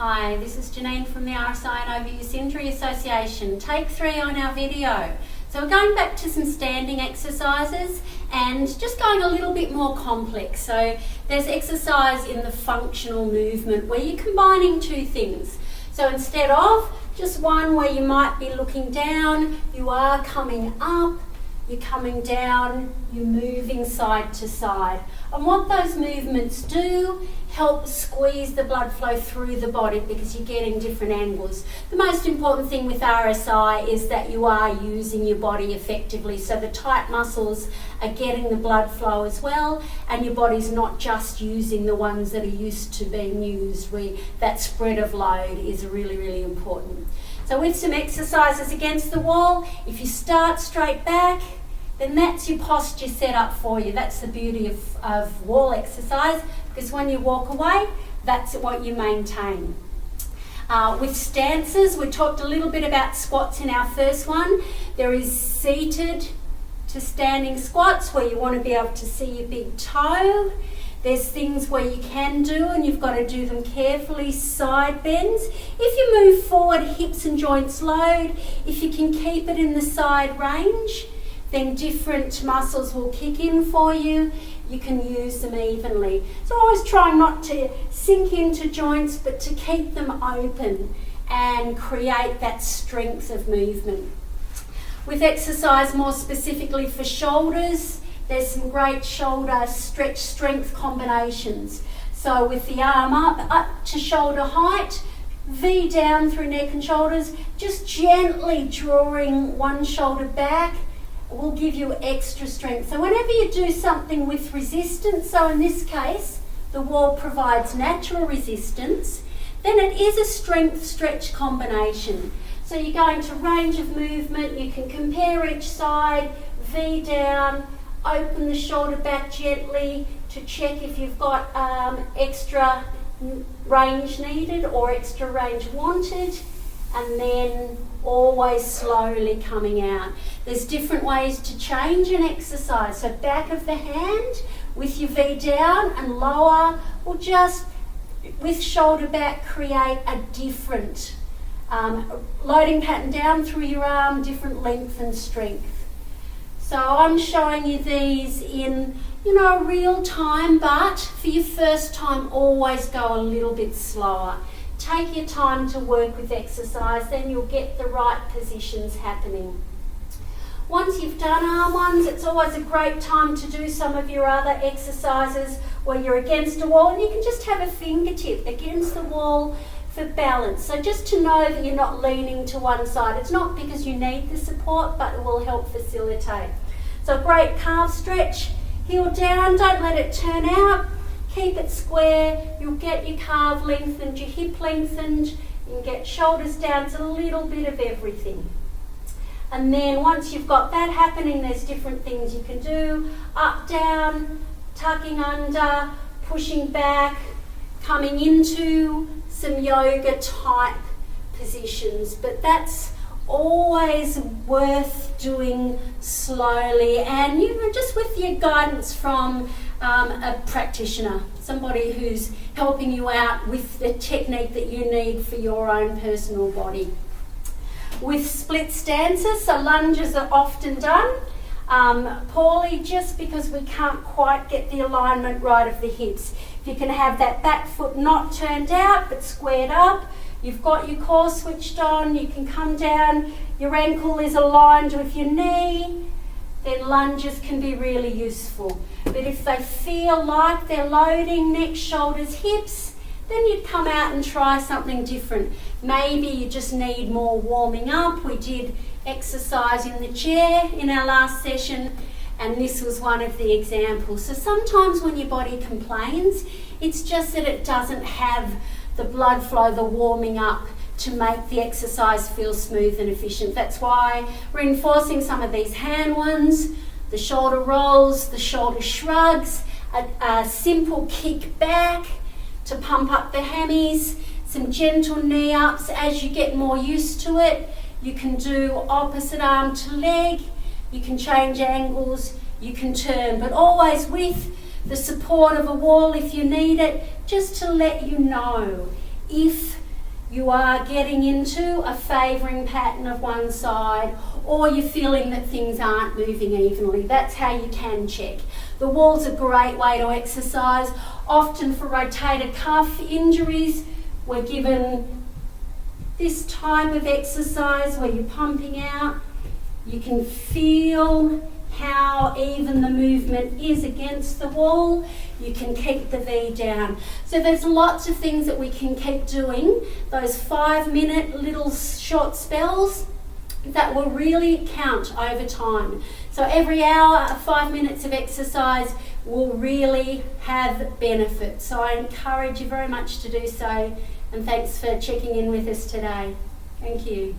Hi, this is Janine from the RSI and Overuse Injury Association. Take 3 on our video. So we're going back to some standing exercises and just going a little bit more complex. So there's exercise in the functional movement where you're combining two things. So instead of just one where you might be looking down, you are coming up, you're coming down, you're moving side to side. And what those movements do, help squeeze the blood flow through the body because you're getting different angles. The most important thing with RSI is that you are using your body effectively. So the tight muscles are getting the blood flow as well, and your body's not just using the ones that are used to being used. That spread of load is really, really important. So with some exercises against the wall, if you start straight back, then that's your posture set up for you. That's the beauty of wall exercise, because when you walk away, that's what you maintain. With stances, we talked a little bit about squats in our first one. There is seated to standing squats where you want to be able to see your big toe. There's things where you can do, and you've got to do them carefully, side bends. If you move forward, hips and joints load, if you can keep it in the side range, then different muscles will kick in for you. You can use them evenly. So always try not to sink into joints, but to keep them open and create that strength of movement. With exercise more specifically for shoulders, there's some great shoulder stretch strength combinations. So with the arm up to shoulder height, V down through neck and shoulders, just gently drawing one shoulder back will give you extra strength. So whenever you do something with resistance, so in this case, the wall provides natural resistance, then it is a strength stretch combination. So you're going to range of movement, you can compare each side, V down, open the shoulder back gently to check if you've got extra range needed or extra range wanted, and then always slowly coming out. There's different ways to change an exercise. So back of the hand with your V down and lower, or just with shoulder back create a different loading pattern down through your arm, different length and strength. So I'm showing you these in, real time, but for your first time, always go a little bit slower. Take your time to work with exercise, then you'll get the right positions happening. Once you've done arm ones, it's always a great time to do some of your other exercises where you're against a wall, and you can just have a fingertip against the wall for balance. So just to know that you're not leaning to one side. It's not because you need the support, but it will help facilitate. So great calf stretch, heel down, don't let it turn out. Keep it square, you'll get your calf lengthened, your hip lengthened, you can get shoulders down, it's a little bit of everything. And then once you've got that happening, there's different things you can do. Up, down, tucking under, pushing back, coming into some yoga type positions. But that's always worth doing slowly and just with your guidance from a practitioner, somebody who's helping you out with the technique that you need for your own personal body. With split stances, so lunges are often done poorly just because we can't quite get the alignment right of the hips. If you can have that back foot not turned out but squared up, you've got your core switched on, you can come down, your ankle is aligned with your knee, then lunges can be really useful. But if they feel like they're loading neck, shoulders, hips, then you'd come out and try something different. Maybe you just need more warming up. We did exercise in the chair in our last session, and this was one of the examples. So sometimes when your body complains, it's just that it doesn't have the blood flow, the warming up to make the exercise feel smooth and efficient. That's why reinforcing some of these hand ones, the shoulder rolls, the shoulder shrugs, a simple kick back to pump up the hammies, some gentle knee ups. As you get more used to it, you can do opposite arm to leg, you can change angles, you can turn, but always with the support of a wall if you need it, just to let you know if you are getting into a favouring pattern of one side, or you're feeling that things aren't moving evenly. That's how you can check. The wall's a great way to exercise. Often for rotator cuff injuries, we're given this type of exercise where you're pumping out. You can feel how even the movement is against the wall. You can keep the V down. So there's lots of things that we can keep doing. Those 5-minute little short spells that will really count over time. So every hour, 5 minutes of exercise will really have benefit. So I encourage you very much to do so, and thanks for checking in with us today. Thank you.